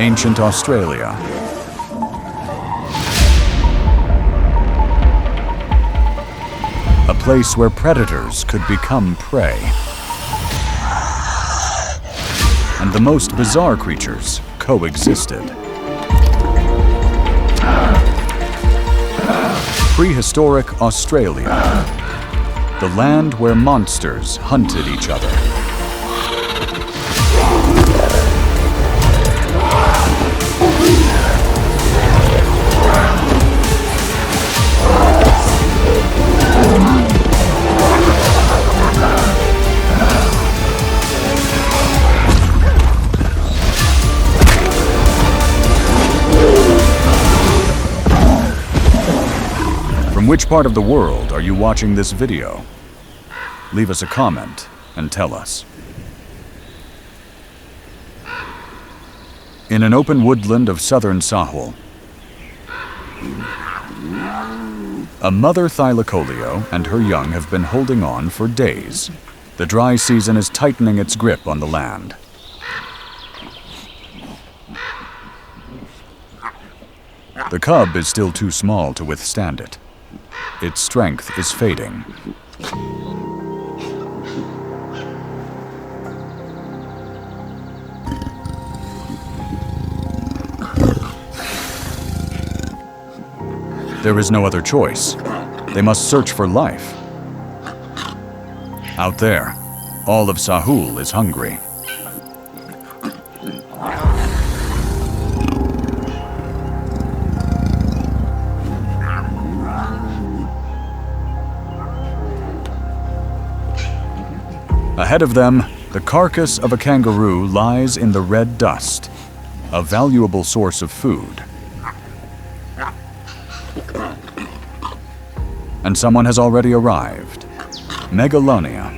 Ancient Australia. A place where predators could become prey. And the most bizarre creatures coexisted. Prehistoric Australia. The land where monsters hunted each other. From which part of the world are you watching this video? Leave us a comment and tell us. In an open woodland of southern Sahul, a mother thylacoleo and her young have been holding on for days. The dry season is tightening its grip on the land. The cub is still too small to withstand it. Its strength is fading. There is no other choice. They must search for life. Out there, all of Sahul is hungry. Ahead of them, the carcass of a kangaroo lies in the red dust, a valuable source of food. And someone has already arrived. Megalonia.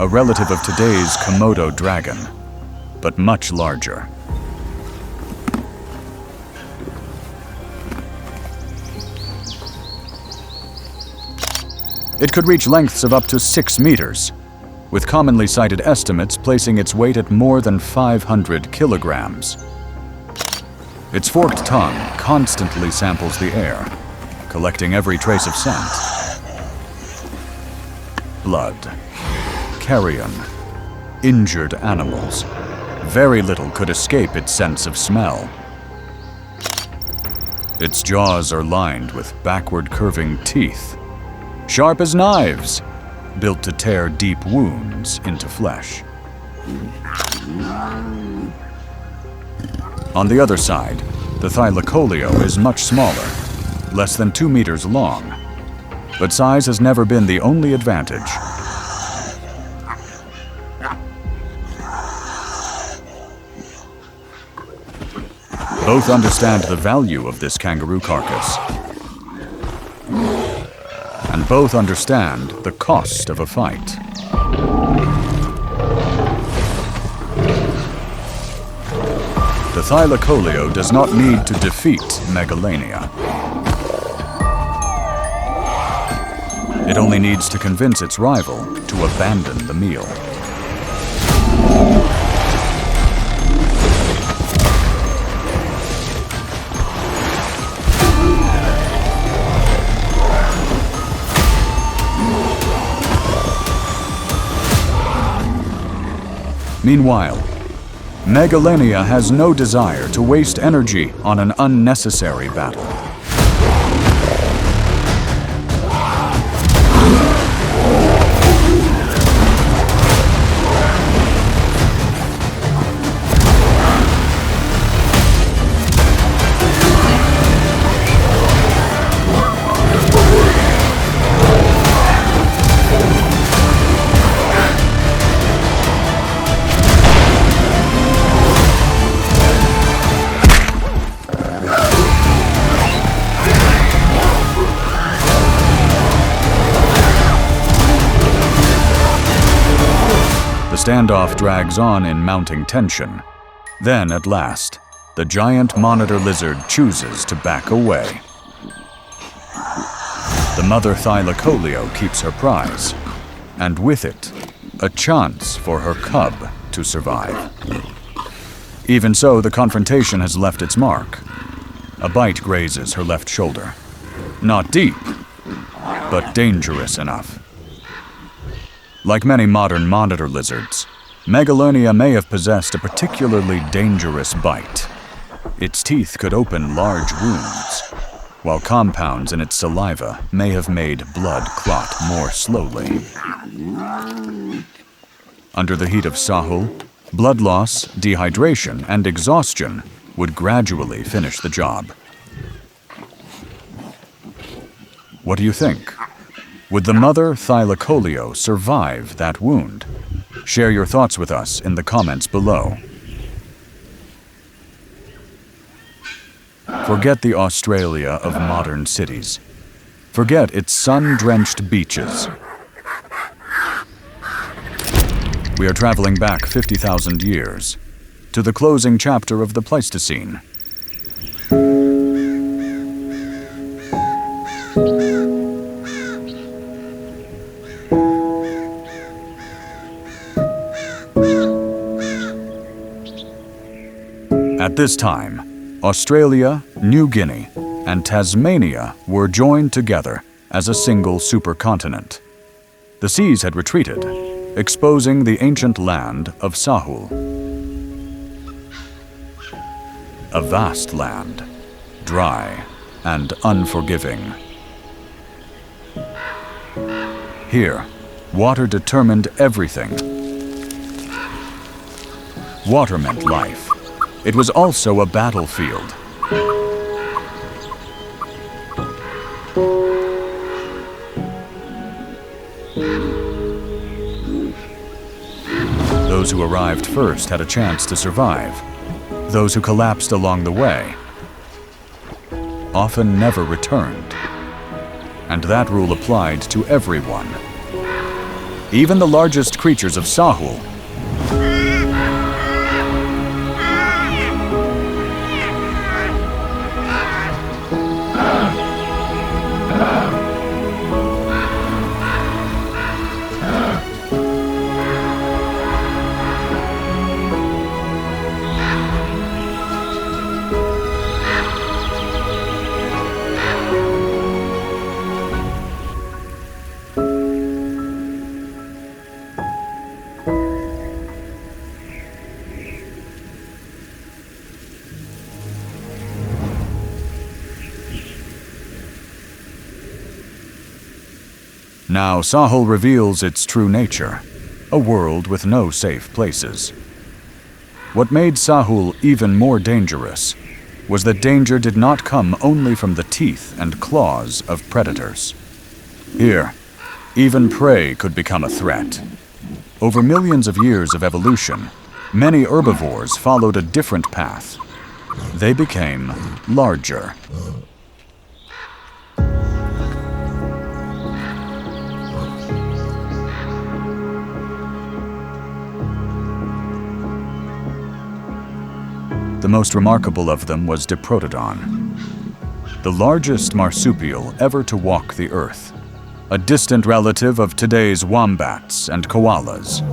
A relative of today's Komodo dragon, but much larger. It could reach lengths of up to 6 meters, with commonly cited estimates placing its weight at more than 500 kilograms. Its forked tongue constantly samples the air, collecting every trace of scent. Blood, carrion, injured animals. Very little could escape its sense of smell. Its jaws are lined with backward curving teeth, sharp as knives, built to tear deep wounds into flesh. On the other side, the thylacoleo is much smaller, less than 2 meters long, but size has never been the only advantage. Both understand the value of this kangaroo carcass, and both understand the cost of a fight. The thylacoleo does not need to defeat Megalania. It only needs to convince its rival to abandon the meal. Meanwhile, Megalania has no desire to waste energy on an unnecessary battle. The standoff drags on in mounting tension. Then, at last, the giant monitor lizard chooses to back away. The mother thylacoleo keeps her prize, and with it, a chance for her cub to survive. Even so, the confrontation has left its mark. A bite grazes her left shoulder. Not deep, but dangerous enough. Like many modern monitor lizards, Megalonia may have possessed a particularly dangerous bite. Its teeth could open large wounds, while compounds in its saliva may have made blood clot more slowly. Under the heat of Sahul, blood loss, dehydration, and exhaustion would gradually finish the job. What do you think? Would the mother Thylacoleo survive that wound? Share your thoughts with us in the comments below. Forget the Australia of modern cities. Forget its sun-drenched beaches. We are traveling back 50,000 years, to the closing chapter of the Pleistocene. At this time, Australia, New Guinea, and Tasmania were joined together as a single supercontinent. The seas had retreated, exposing the ancient land of Sahul. A vast land, dry and unforgiving. Here, water determined everything. Water meant life. It was also a battlefield. Those who arrived first had a chance to survive. Those who collapsed along the way often never returned. And that rule applied to everyone. Even the largest creatures of Sahul. Now Sahul reveals its true nature, a world with no safe places. What made Sahul even more dangerous was that danger did not come only from the teeth and claws of predators. Here, even prey could become a threat. Over millions of years of evolution, many herbivores followed a different path. They became larger. The most remarkable of them was Diprotodon, the largest marsupial ever to walk the earth, a distant relative of today's wombats and koalas,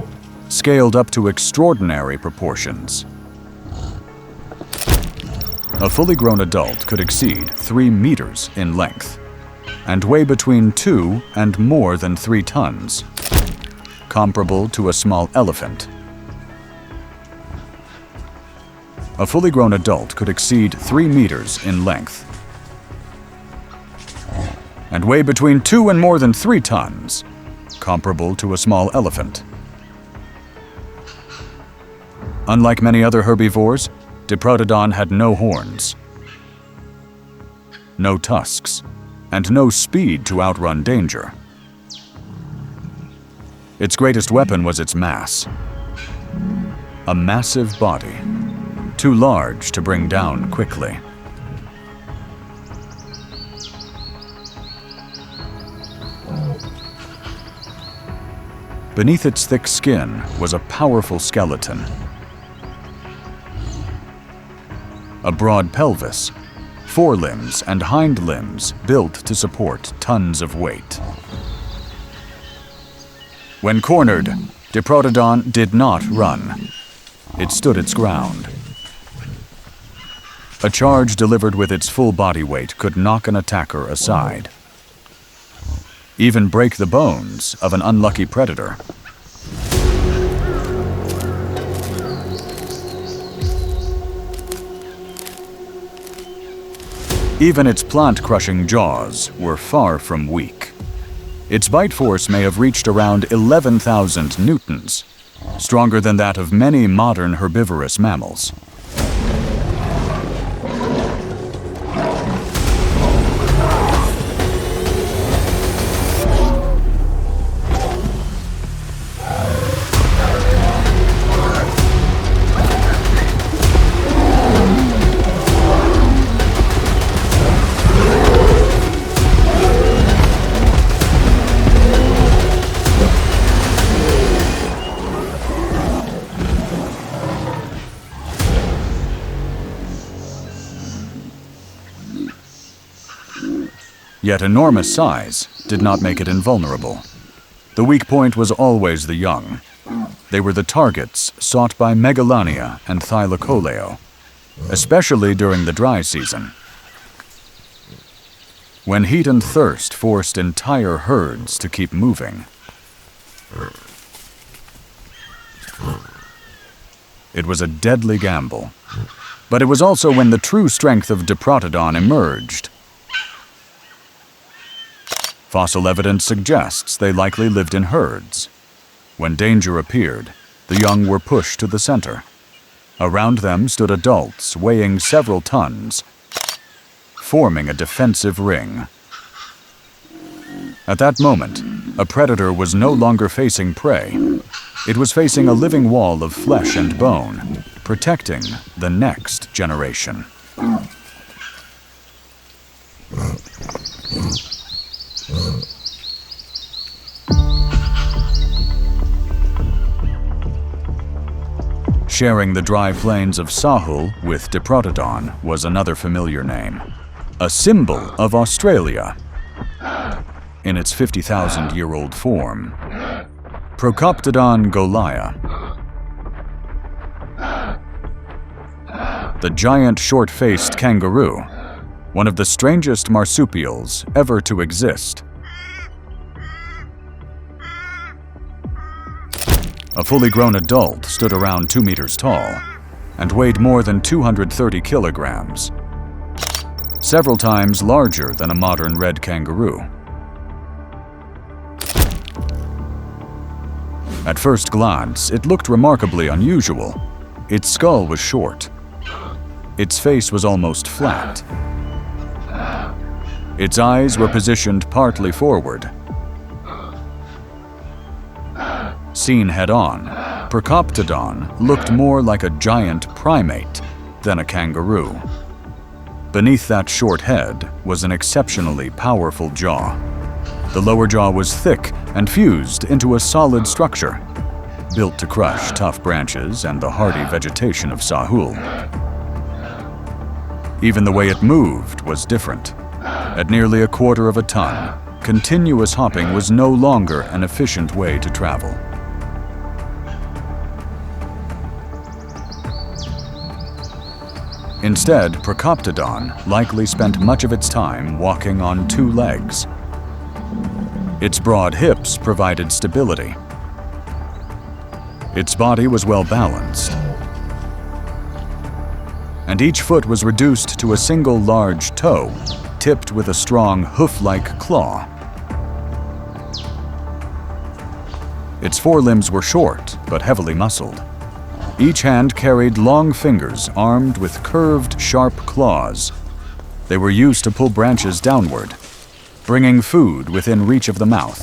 scaled up to extraordinary proportions. A fully grown adult could exceed 3 meters in length and weigh between 2 and more than 3 tons, comparable to a small elephant. A fully grown adult could exceed 3 meters in length and weigh between 2 and more than 3 tons, comparable to a small elephant. Unlike many other herbivores, Diprotodon had no horns, no tusks, and no speed to outrun danger. Its greatest weapon was its mass, a massive body, too large to bring down quickly. Beneath its thick skin was a powerful skeleton. A broad pelvis, forelimbs and hind limbs built to support tons of weight. When cornered, Diprotodon did not run. It stood its ground. A charge delivered with its full body weight could knock an attacker aside, even break the bones of an unlucky predator. Even its plant-crushing jaws were far from weak. Its bite force may have reached around 11,000 newtons, stronger than that of many modern herbivorous mammals. Yet enormous size did not make it invulnerable. The weak point was always the young. They were the targets sought by Megalania and Thylacoleo, especially during the dry season, when heat and thirst forced entire herds to keep moving. It was a deadly gamble, but it was also when the true strength of Diprotodon emerged. Fossil evidence suggests they likely lived in herds. When danger appeared, the young were pushed to the center. Around them stood adults weighing several tons, forming a defensive ring. At that moment, a predator was no longer facing prey. It was facing a living wall of flesh and bone, protecting the next generation. Sharing the dry plains of Sahul with Diprotodon was another familiar name, a symbol of Australia in its 50,000-year-old form. Procoptodon golaya. The giant short-faced kangaroo, one of the strangest marsupials ever to exist. A fully grown adult stood around 2 meters tall and weighed more than 230 kilograms, several times larger than a modern red kangaroo. At first glance, it looked remarkably unusual. Its skull was short. Its face was almost flat. Its eyes were positioned partly forward. Seen head-on, Procoptodon looked more like a giant primate than a kangaroo. Beneath that short head was an exceptionally powerful jaw. The lower jaw was thick and fused into a solid structure, built to crush tough branches and the hardy vegetation of Sahul. Even the way it moved was different. At nearly 1/4 of a ton, continuous hopping was no longer an efficient way to travel. Instead, Procoptodon likely spent much of its time walking on 2 legs. Its broad hips provided stability. Its body was well balanced, and each foot was reduced to a single large toe, tipped with a strong hoof-like claw. Its forelimbs were short but heavily muscled. Each hand carried long fingers armed with curved, sharp claws. They were used to pull branches downward, bringing food within reach of the mouth.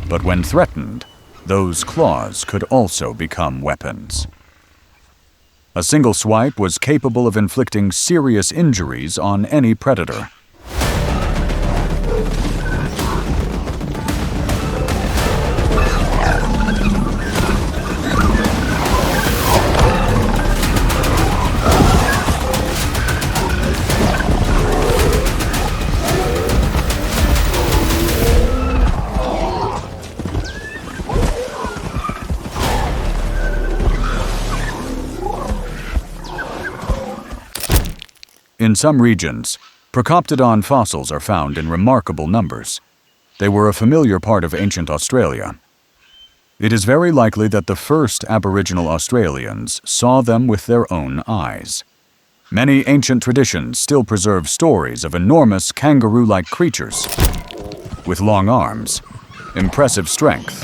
But when threatened, those claws could also become weapons. A single swipe was capable of inflicting serious injuries on any predator. In some regions, Procoptodon fossils are found in remarkable numbers. They were a familiar part of ancient Australia. It is very likely that the first Aboriginal Australians saw them with their own eyes. Many ancient traditions still preserve stories of enormous kangaroo-like creatures with long arms, impressive strength,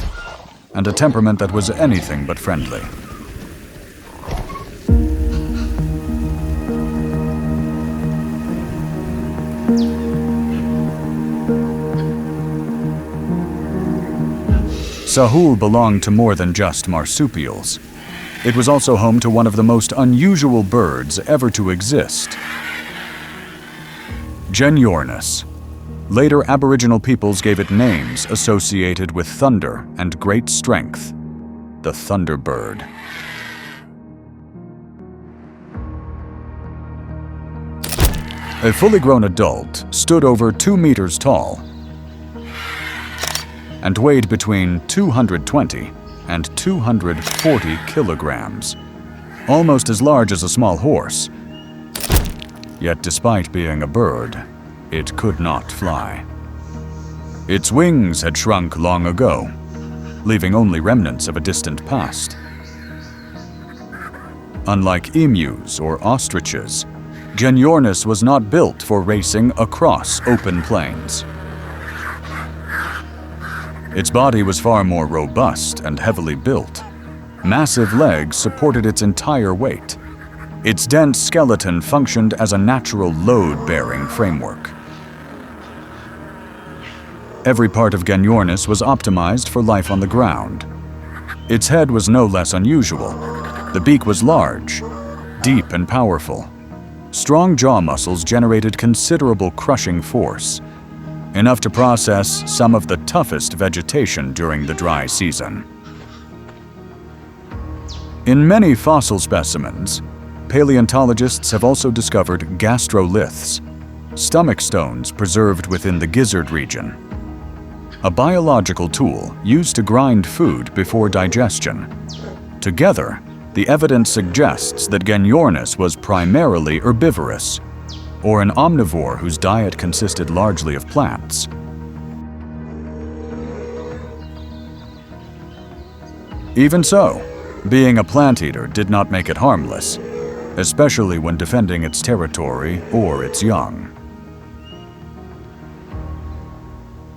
and a temperament that was anything but friendly. Sahul belonged to more than just marsupials. It was also home to one of the most unusual birds ever to exist. Genyornis. Later Aboriginal peoples gave it names associated with thunder and great strength. The thunderbird. A fully grown adult stood over 2 meters tall and weighed between 220 and 240 kilograms, almost as large as a small horse. Yet despite being a bird, it could not fly. Its wings had shrunk long ago, leaving only remnants of a distant past. Unlike emus or ostriches, Genyornis was not built for racing across open plains. Its body was far more robust and heavily built. Massive legs supported its entire weight. Its dense skeleton functioned as a natural load-bearing framework. Every part of Genyornis was optimized for life on the ground. Its head was no less unusual. The beak was large, deep and powerful. Strong jaw muscles generated considerable crushing force, enough to process some of the toughest vegetation during the dry season. In many fossil specimens, paleontologists have also discovered gastroliths, stomach stones preserved within the gizzard region, a biological tool used to grind food before digestion. Together, the evidence suggests that Genyornis was primarily herbivorous, or an omnivore whose diet consisted largely of plants. Even so, being a plant eater did not make it harmless, especially when defending its territory or its young.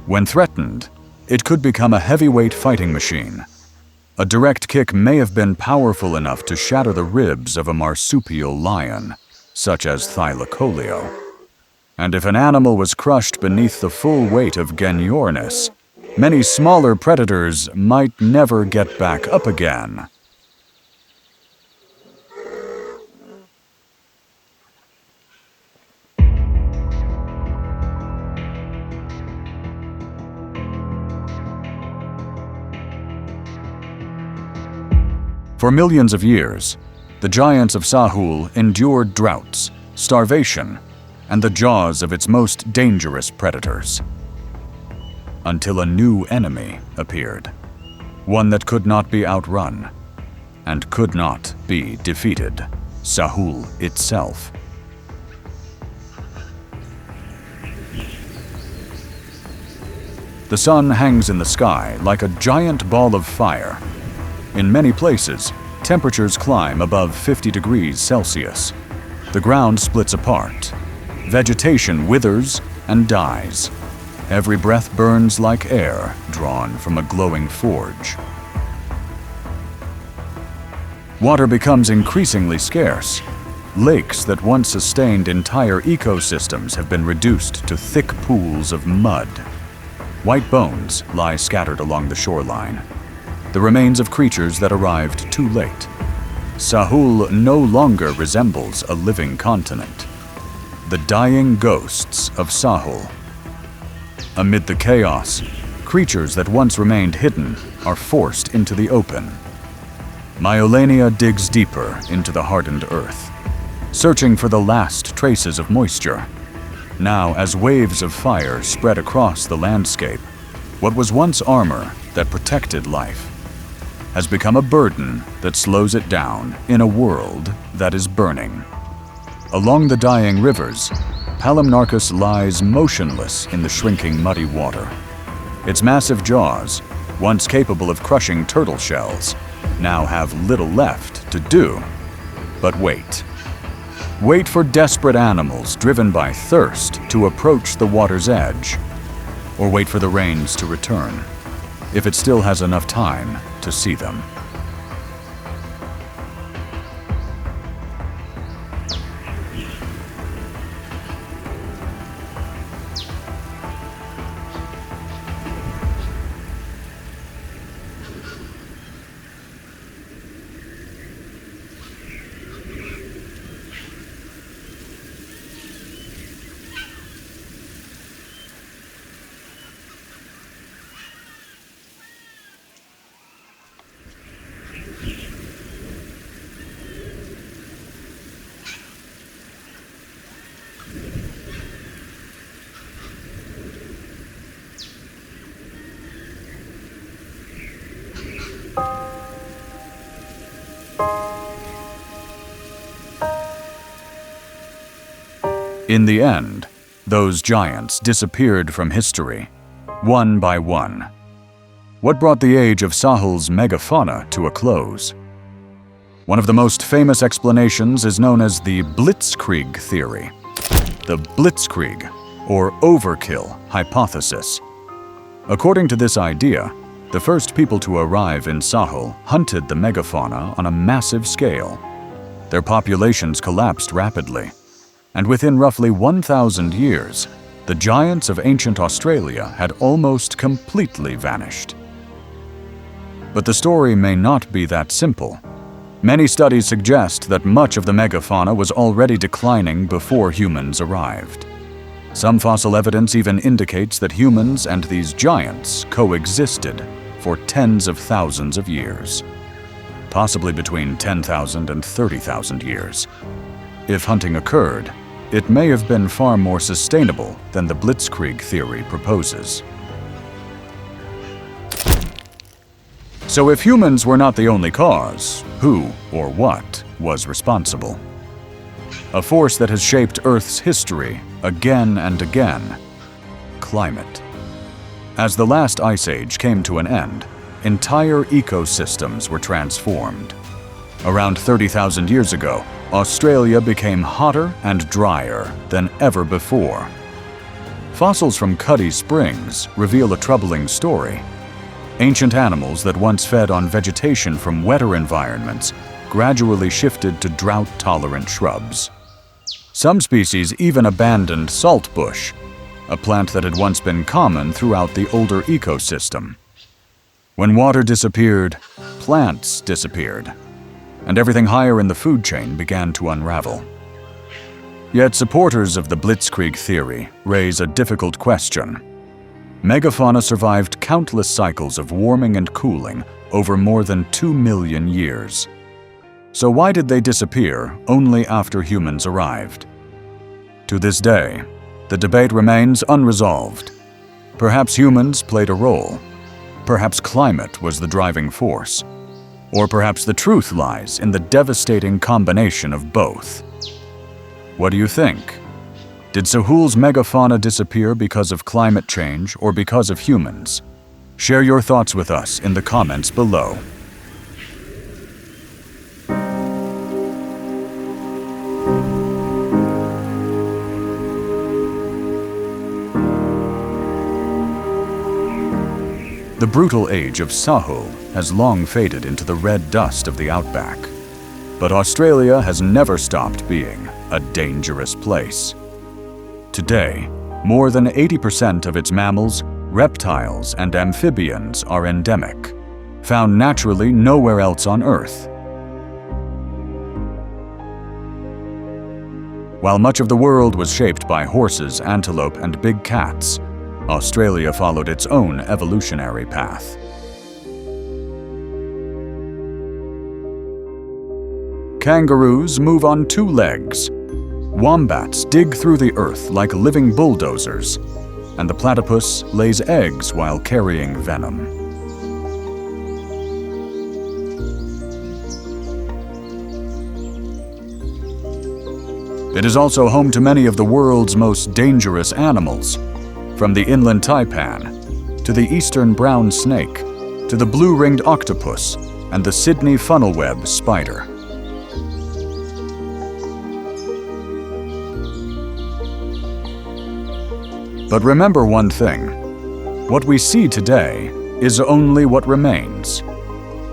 When threatened, it could become a heavyweight fighting machine. A direct kick may have been powerful enough to shatter the ribs of a marsupial lion, such as Thylacoleo. And if an animal was crushed beneath the full weight of Genyornis, many smaller predators might never get back up again. For millions of years, the giants of Sahul endured droughts, starvation, and the jaws of its most dangerous predators. Until a new enemy appeared, one that could not be outrun and could not be defeated, Sahul itself. The sun hangs in the sky like a giant ball of fire. In many places, temperatures climb above 50 degrees Celsius. The ground splits apart. Vegetation withers and dies. Every breath burns like air drawn from a glowing forge. Water becomes increasingly scarce. Lakes that once sustained entire ecosystems have been reduced to thick pools of mud. White bones lie scattered along the shoreline, the remains of creatures that arrived too late. Sahul no longer resembles a living continent. The dying ghosts of Sahul. Amid the chaos, creatures that once remained hidden are forced into the open. Myolania digs deeper into the hardened earth, searching for the last traces of moisture. Now, as waves of fire spread across the landscape, what was once armor that protected life has become a burden that slows it down in a world that is burning. Along the dying rivers, Palomnarchus lies motionless in the shrinking muddy water. Its massive jaws, once capable of crushing turtle shells, now have little left to do but wait. Wait for desperate animals driven by thirst to approach the water's edge, or wait for the rains to return, if it still has enough time to see them. In the end, those giants disappeared from history, one by one. What brought the age of Sahul's megafauna to a close? One of the most famous explanations is known as the Blitzkrieg theory. The Blitzkrieg, or overkill, hypothesis. According to this idea, the first people to arrive in Sahul hunted the megafauna on a massive scale. Their populations collapsed rapidly, and within roughly 1,000 years, the giants of ancient Australia had almost completely vanished. But the story may not be that simple. Many studies suggest that much of the megafauna was already declining before humans arrived. Some fossil evidence even indicates that humans and these giants coexisted for tens of thousands of years, possibly between 10,000 and 30,000 years. If hunting occurred, it may have been far more sustainable than the Blitzkrieg theory proposes. So if humans were not the only cause, who or what was responsible? A force that has shaped Earth's history again and again: climate. As the last ice age came to an end, entire ecosystems were transformed. Around 30,000 years ago, Australia became hotter and drier than ever before. Fossils from Cuddy Springs reveal a troubling story. Ancient animals that once fed on vegetation from wetter environments gradually shifted to drought-tolerant shrubs. Some species even abandoned saltbush, a plant that had once been common throughout the older ecosystem. When water disappeared, plants disappeared, and everything higher in the food chain began to unravel. Yet supporters of the Blitzkrieg theory raise a difficult question. Megafauna survived countless cycles of warming and cooling over more than 2 million years. So why did they disappear only after humans arrived? To this day, the debate remains unresolved. Perhaps humans played a role. Perhaps climate was the driving force. Or perhaps the truth lies in the devastating combination of both. What do you think? Did Sahul's megafauna disappear because of climate change or because of humans? Share your thoughts with us in the comments below. The brutal age of Sahul has long faded into the red dust of the outback. But Australia has never stopped being a dangerous place. Today, more than 80% of its mammals, reptiles, and amphibians are endemic, found naturally nowhere else on Earth. While much of the world was shaped by horses, antelope, and big cats, Australia followed its own evolutionary path. Kangaroos move on 2 legs. Wombats dig through the earth like living bulldozers, and the platypus lays eggs while carrying venom. It is also home to many of the world's most dangerous animals, from the inland taipan, to the eastern brown snake, to the blue-ringed octopus, and the Sydney funnelweb spider. But remember one thing: what we see today is only what remains.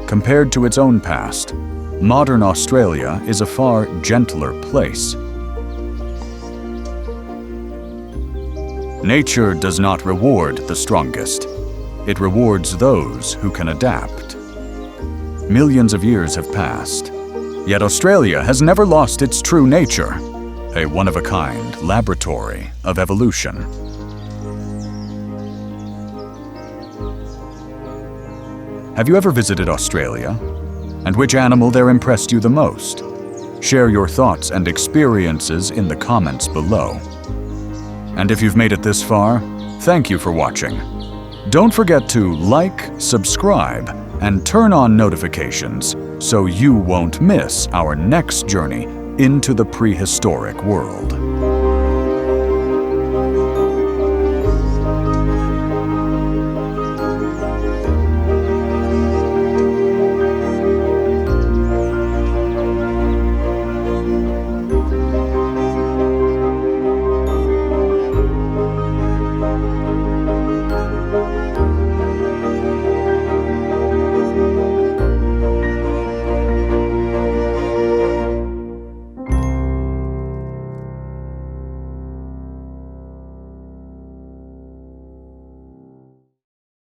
Compared to its own past, modern Australia is a far gentler place. Nature does not reward the strongest. It rewards those who can adapt. Millions of years have passed, yet Australia has never lost its true nature, a one-of-a-kind laboratory of evolution. Have you ever visited Australia? And which animal there impressed you the most? Share your thoughts and experiences in the comments below. And if you've made it this far, thank you for watching. Don't forget to like, subscribe, and turn on notifications so you won't miss our next journey into the prehistoric world.